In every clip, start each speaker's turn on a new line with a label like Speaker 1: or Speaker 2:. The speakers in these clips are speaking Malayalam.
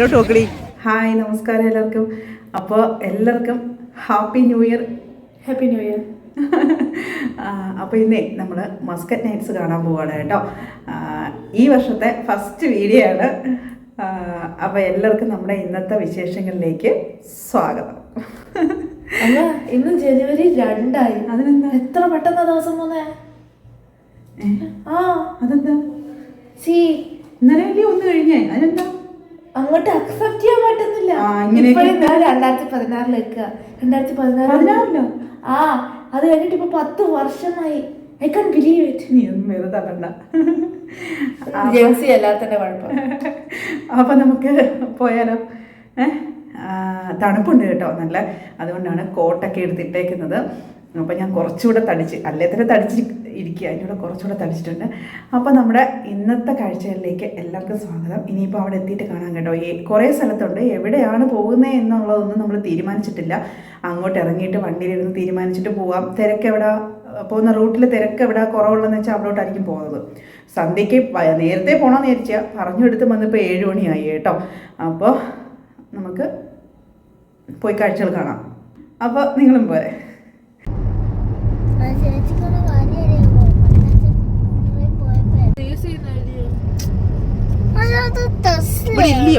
Speaker 1: ഫ്രണ്ടിലോട്ട് നോക്കടി. ഹായ്, നമസ്കാരം എല്ലാവർക്കും. അപ്പോൾ എല്ലാവർക്കും happy new year.
Speaker 2: Happy new year.
Speaker 1: അപ്പോൾ ഇന്നേ നമ്മൾ മസ്കറ്റ് നൈറ്റ്സ് കാണാൻ പോവുകയാണ് കേട്ടോ. ഈ വർഷത്തെ ഫസ്റ്റ് വീഡിയോ ആണ്. അപ്പോൾ എല്ലാവർക്കും നമ്മുടെ ഇന്നത്തെ വിശേഷങ്ങളിലേക്ക് സ്വാഗതം.
Speaker 2: അല്ല, ഇന്ന് ജനുവരി 2
Speaker 1: അതിനെന്താ
Speaker 2: എത്ര പെട്ടെന്ന് ദിവസം പോന്നേ?
Speaker 1: അതെന്താ? ഇന്നലെ ഒന്ന് കഴിഞ്ഞേ, അതിനെന്താ?
Speaker 2: അങ്ങോട്ട് അക്സെപ്റ്റ് ചെയ്യാൻ പറ്റുന്നില്ല. 2016 2016 അത് കഴിഞ്ഞിട്ട് ഇപ്പൊ 10 വർഷമായി. I can believe it.
Speaker 1: നീ ഒന്നും വെറുതെ തരണ്ട.
Speaker 2: ജെൻസി എല്ലാത്തിന്റെ കുഴപ്പം.
Speaker 1: അപ്പൊ നമുക്ക് പോയാലോ? തണുപ്പുണ്ട് കേട്ടോ നല്ല, അതുകൊണ്ടാണ് കോട്ടൊക്കെ എടുത്തിട്ടേക്കുന്നത്. അപ്പോൾ ഞാൻ കുറച്ചുകൂടെ തടിച്ച്, അല്ലേ തന്നെ തടിച്ച് ഇരിക്കുക, അതിനൂടെ കുറച്ചുകൂടെ തടിച്ചിട്ടുണ്ട്. അപ്പോൾ നമ്മുടെ ഇന്നത്തെ കാഴ്ചകളിലേക്ക് എല്ലാവർക്കും സ്വാഗതം. ഇനിയിപ്പോൾ അവിടെ എത്തിയിട്ട് കാണാൻ കേട്ടോ. കുറേ സ്ഥലത്തുണ്ട്, എവിടെയാണ് പോകുന്നത് എന്നുള്ളതൊന്നും നമ്മൾ തീരുമാനിച്ചിട്ടില്ല. അങ്ങോട്ട് ഇറങ്ങിയിട്ട് വണ്ടിയിലിരുന്ന് തീരുമാനിച്ചിട്ട് പോവാം. തിരക്ക് എവിടെ പോകുന്ന റൂട്ടിൽ തിരക്ക് എവിടെ കുറവുള്ളതെന്ന് വെച്ചാൽ അവിടോട്ടായിരിക്കും പോകുന്നത്. സന്ധ്യയ്ക്ക് നേരത്തെ പോകണമെന്ന് വിചാരിച്ചാൽ പറഞ്ഞു എടുത്ത് വന്നിപ്പോൾ 7 മണിയായി കേട്ടോ. അപ്പോൾ നമുക്ക് പോയി കാഴ്ചകൾ കാണാം. അപ്പോൾ നിങ്ങളും പോരെ.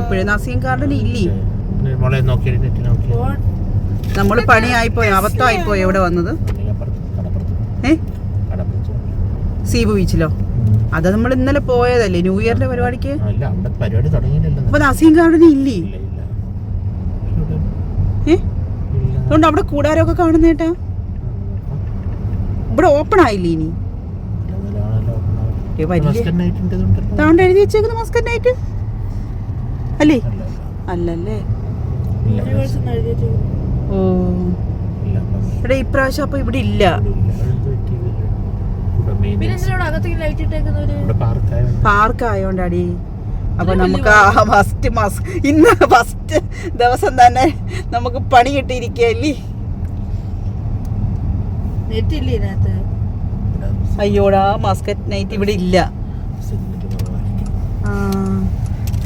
Speaker 1: എപ്പോഴും നസീം ഗാർഡൻ ഇല്ലേ? നമ്മൾ പണിയായിപ്പോയി, അബദ്ധമായിപ്പോയി എവിടെ വന്നത്. സീബ് ബീച്ചിലോ? അത് നമ്മൾ ഇന്നലെ പോയതല്ലേ ന്യൂ ഇയറിന്റെ പരിപാടിക്ക്. അപ്പൊ നസീം ഗാർഡൻ ഇല്ലേ? അതുകൊണ്ട് അവിടെ കൂടാരമൊക്കെ കാണുന്നേട്ടാ. ഇവിടെ ഓപ്പൺ ആയില്ലേ ഇനി? താണ്ട് എഴുതി വെച്ചേക്കുന്നു മസ്കറ്റ് നൈറ്റ് അല്ലേ? അല്ലല്ലേ? ഓ, ഇവിടെ ഇപ്രാവശ്യം അപ്പൊ ഇവിടെ ഇല്ല. പാർക്ക് ആയോണ്ടാടി. അപ്പൊ നമുക്ക് ഇന്ന് ഫസ്റ്റ് ദിവസം തന്നെ നമുക്ക് പണി കിട്ടിയിരിക്കല്ലേ. അയ്യോടാ, മസ്കറ്റ് നൈറ്റ് ഇവിടെ ഇല്ല.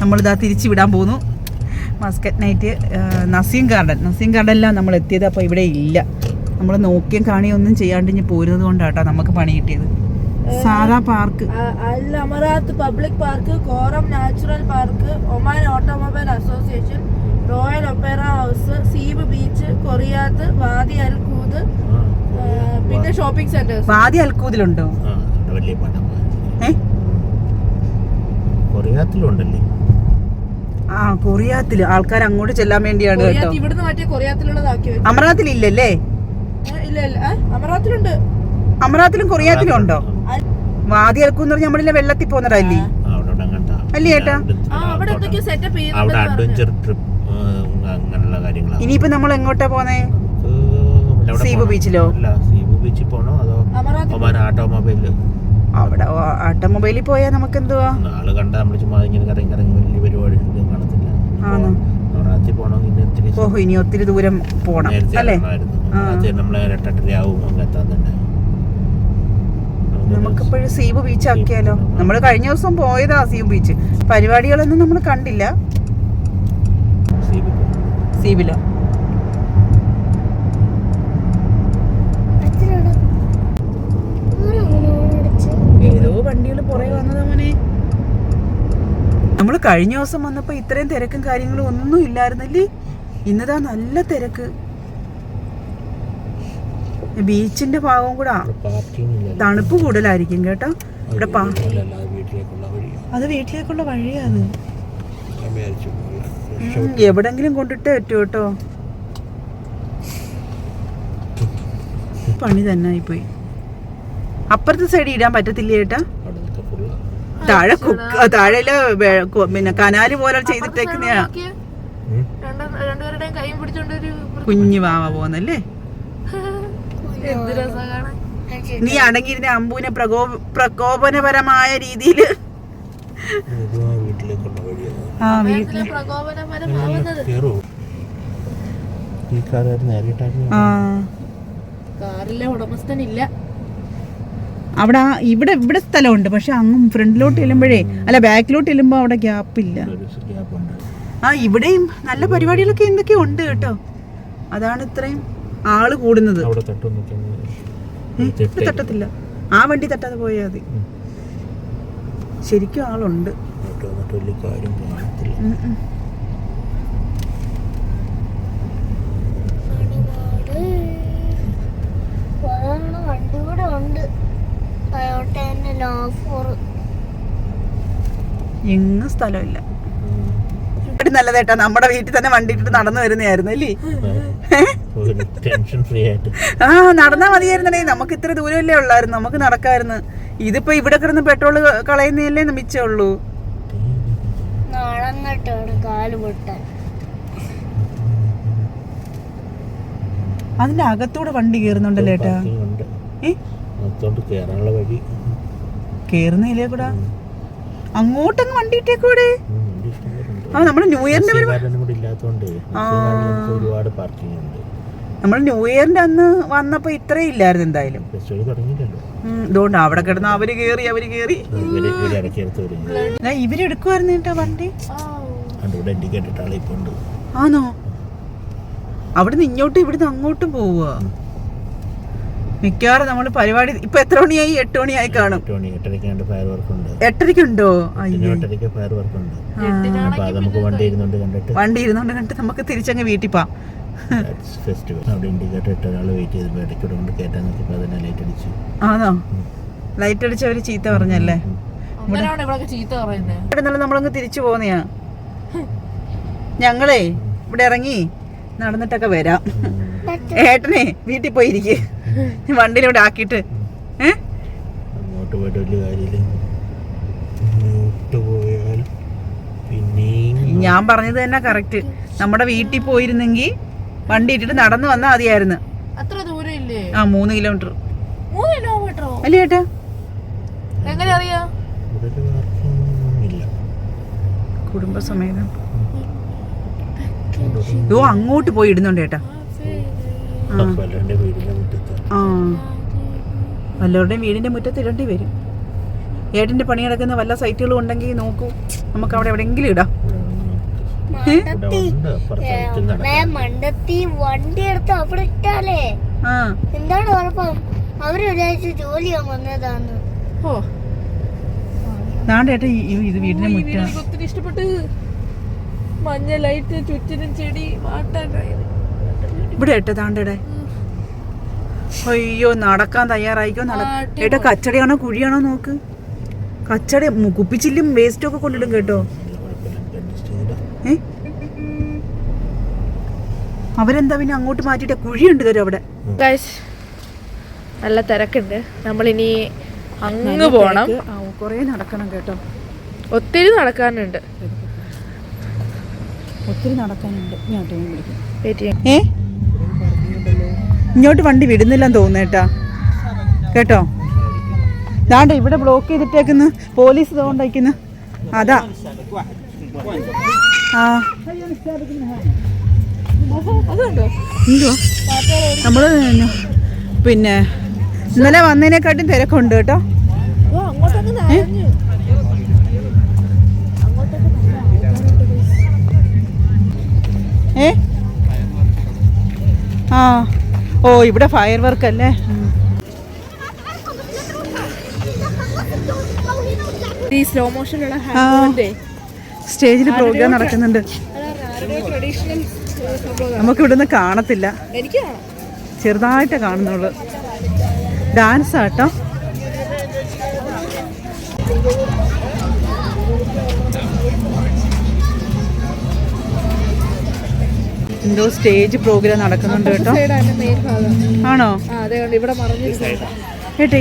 Speaker 1: നമ്മളിതാ തിരിച്ചു വിടാൻ പോന്നു. മസ്കറ്റ് നൈറ്റ് നസീം ഗാർഡനിലാണ് നമ്മൾ എത്തിയത്. അപ്പോൾ ഇവിടെ ഇല്ല. നമ്മൾ നോക്കിയും കാണിയൊന്നും ചെയ്യാണ്ട് ഇനി പോരുന്നത് കൊണ്ടാട്ടോ നമുക്ക് പണി കിട്ടിയത്. സാധാ park,
Speaker 2: Al Amerat public park, Qurum natural park, Oman automobile association, royal opera house, Seeb beach, Quriyat, Wadi Al Khoud, പിന്നെ ഷോപ്പിംഗ് സെന്റേഴ്സ്.
Speaker 1: വാദി അൽ കൂദിലുണ്ടോ? കൊറിയാത്തില് ആൾക്കാർ അങ്ങോട്ട് ചെല്ലാൻ വേണ്ടിയാണ് കേട്ടോ.
Speaker 2: ഇവിടുന്ന് മറ്റേ കൊറിയാത്തിലുള്ളതാക്കി.
Speaker 1: അമറാത്തിലില്ലല്ലേ?
Speaker 2: ഇല്ല, അമറാത്തിലുണ്ട്.
Speaker 1: അമറാത്തിലും കൊറിയാത്തിലും ഉണ്ടോ? വാദി അൽക്കൂന്ന് പറഞ്ഞാൽ നമ്മളിലെ വെള്ളത്തിൽ പോകുന്നതല്ലേ അല്ലേ ചേട്ടാ? ഇനിയിപ്പോ നമ്മൾ എങ്ങോട്ടാ പോന്നേ? സീബ് ബീച്ചിലോ? അവിടെ ഓട്ടോമൊബൈലിൽ പോയാൽ നമുക്ക് എന്തുവാ? ഓഹോ, ഇനി ഒത്തിരി ദൂരം പോണം അല്ലേ? നമുക്കിപ്പോഴും സീബ് ബീച്ച് ആക്കിയാലോ? നമ്മൾ കഴിഞ്ഞ ദിവസം പോയതാ സീബ് ബീച്ച്. പരിപാടികളൊന്നും നമ്മൾ കണ്ടില്ല. സീബിലോ? ഏതോ വണ്ടികൾ പുറകെ വന്നതാ മോനെ. നമ്മൾ കഴിഞ്ഞ ദിവസം വന്നപ്പോ ഇത്രയും തിരക്കും കാര്യങ്ങളും ഒന്നും ഇല്ലായിരുന്നല്ലേ? ഇന്നതാ നല്ല തിരക്ക്. ബീച്ചിന്റെ ഭാഗവും കൂടെ തണുപ്പ് കൂടുതലായിരിക്കും കേട്ടോ. ഇവിടെ അത് വീട്ടിലേക്കുള്ള വഴിയാണ്. എവിടെങ്കിലും കൊണ്ടിട്ട് പറ്റും കേട്ടോ. പണി തന്നെ ആയിപ്പോയി. അപ്പുറത്തെ സൈഡ് ഇടാൻ പറ്റത്തില്ല ചേട്ടാ. താഴെ പിന്നെ കനാല് പോലെ ചെയ്തിട്ടേക്കുന്ന കുഞ്ഞു വാവ പോന്നല്ലേ. നീ അടങ്ങിയിരുന്ന അമ്പൂനെ പ്രകോപനപരമായ രീതിയിൽ അവിടെ ഇവിടെ സ്ഥലമുണ്ട്. പക്ഷെ അങ്ങ് ഫ്രണ്ടിലോട്ട് ചെല്ലുമ്പോഴേ, അല്ല ബാക്കിലോട്ട് ചെല്ലുമ്പോ അവിടെ ഗ്യാപ്പില്ല. ആ ഇവിടെയും നല്ല പരിപാടികളൊക്കെ എന്തൊക്കെയോ ഉണ്ട് കേട്ടോ. അതാണ് ഇത്രയും ആള് കൂടുന്നത്. ഇപ്പൊ തട്ടത്തില്ല, ആ വണ്ടി തട്ടാതെ പോയാൽ മതി. ശരിക്കും ആളുണ്ട്. എങ്ങും സ്ഥലമില്ല. നല്ലതേട്ടാ, നമ്മുടെ വീട്ടിൽ തന്നെ വണ്ടി ഇട്ടിട്ട് നടന്നു വരുന്നതായിരുന്നു അല്ലേ? ആ നടന്നാ മതിയായിരുന്നേ, നമുക്ക് ഇത്ര ദൂരമല്ലേ ഉള്ളായിരുന്നു, നമുക്ക് നടക്കായിരുന്നു. ഇതിപ്പോ ഇവിടെ കിടന്ന് പെട്രോൾ കളയുന്നതല്ലേ മിച്ചേ ഉള്ളൂ. അതിന്റെ അകത്തൂടെ വണ്ടി കേറുന്നുണ്ടല്ലേ ഏട്ടാ? കേറുന്നില്ലേ കൂടാ? അങ്ങോട്ടങ്ങ് വണ്ടി ഇട്ടേക്കൂടെ? ആ നമ്മള് ന്യൂ ഇയറിന്റെ നമ്മൾ ന്യൂ ഇയറിന്റെ അന്ന് വന്നപ്പോ ഇത്രയും ഇല്ലായിരുന്നു എന്തായാലും. ഇതുകൊണ്ട് അവിടെ കിടന്ന് അവര് കേറി ഇവരെടുക്കുവായിരുന്നു കേട്ടോ വണ്ടി. ആണോ? അവിടുന്ന് ഇങ്ങോട്ടും ഇവിടുന്ന് അങ്ങോട്ടും പോവുക. മിക്കവാറും നമ്മള് പരിപാടി ഇപ്പൊ എത്ര മണിയായി? 8 മണിയായി കാണും. 8:30ക്കുണ്ടോ? വണ്ടി ഇരുന്നോണ്ട് കണ്ടിട്ട് നമുക്ക് തിരിച്ചങ്ങ് വീട്ടിൽ പോവാം. ആണോ? ലൈറ്റ് അടിച്ച് അവര് ചീത്ത പറഞ്ഞല്ലേ? നമ്മളങ്ങ് തിരിച്ചു പോന്നെയാ. ഞങ്ങളെ ഇവിടെ ഇറങ്ങി നടന്നിട്ടൊക്കെ വരാം. ഏട്ടനെ വീട്ടിൽ പോയിരിക്കെ, വണ്ടിയിലൂടെ ആക്കിട്ട്. ഞാൻ പറഞ്ഞത് തന്നെ കറക്റ്റ്. നമ്മുടെ വീട്ടിൽ പോയിരുന്നെങ്കിൽ വണ്ടി ഇട്ടിട്ട് നടന്നു വന്നാൽ മതിയായിരുന്നു. ആ 3 കിലോമീറ്റർ അല്ലേ ഏട്ടാ? കുടുംബസമേതം. ഓ അങ്ങോട്ട് പോയി ഇടുന്നുണ്ട് ഏട്ടാ. ആ വല്ലവരുടെയും വീടിന്റെ മുറ്റത്ത് ഇടേണ്ടി വരും. ഏട്ടന്റെ പണി നടക്കുന്ന വല്ല സൈറ്റുകളും ഉണ്ടെങ്കിൽ നോക്കൂ, നമുക്ക് അവിടെ എവിടെയെങ്കിലും ഇടാം.
Speaker 2: വണ്ടി എടുത്ത് അവിടെ ഇട്ടാലേ എന്താണ് കുഴപ്പം? അവര് വിചാരിച്ച് ജോലി ചെയ്യാൻ വന്നതാണ്. ഓ
Speaker 1: നാണ്ടേട്ടാ ഇത് വീടിന്റെ മുറ്റം.
Speaker 2: ഒത്തിരി ഇഷ്ടപ്പെട്ട് മഞ്ഞ ലൈറ്റ്, ചുറ്റിനും ചെടി,
Speaker 1: ഇവിടെ ഏട്ടാ താണ്ടേടെ. അയ്യോ നടക്കാൻ തയ്യാറായിക്കോ. ഏട്ടാ കച്ചടയാണോ കുഴിയാണോ നോക്ക്. കച്ചട കുപ്പിച്ചില്ലും വേസ്റ്റും ഒക്കെ കൊണ്ടിടും കേട്ടോ. അവരെന്താ പിന്നെ അങ്ങോട്ട് മാറ്റിട്ട് കുഴിയുണ്ട് കേട്ടോ അവിടെ.
Speaker 2: നല്ല തിരക്കുണ്ട്. നമ്മളിനി അങ്ങ് പോണം.
Speaker 1: കൊറേ നടക്കണം കേട്ടോ.
Speaker 2: ഒത്തിരി നടക്കാനുണ്ട്.
Speaker 1: ഇങ്ങോട്ട് വണ്ടി വിടുന്നില്ലെന്ന് തോന്നുന്നേട്ടാ കേട്ടോ. ദാണ്ട ഇവിടെ ബ്ലോക്ക് ചെയ്തിട്ടേക്കുന്നു, പോലീസ് തോണ്ടയ്ക്കുന്നു. അതാ എന്തോ നമ്മള് പിന്നെ ഇന്നലെ വന്നതിനെക്കാട്ടും തിരക്കുണ്ട് കേട്ടോ. ആ ഓ ഇവിടെ ഫയർ വർക്ക് അല്ലേ?
Speaker 2: ഈ സ്ലോ മോഷനിലുള്ള
Speaker 1: സ്റ്റേജിൽ പ്രോഗ്രാം നടക്കുന്നുണ്ട്. നമുക്ക് ഇവിടുന്ന് കാണത്തില്ല, ചെറുതായിട്ട് കാണുന്നുള്ളു. ഡാൻസ് ആട്ടോ. എന്തോ സ്റ്റേജ് പ്രോഗ്രാം നടക്കുന്നുണ്ട് കേട്ടോ. ആണോ? ഏട്ടാ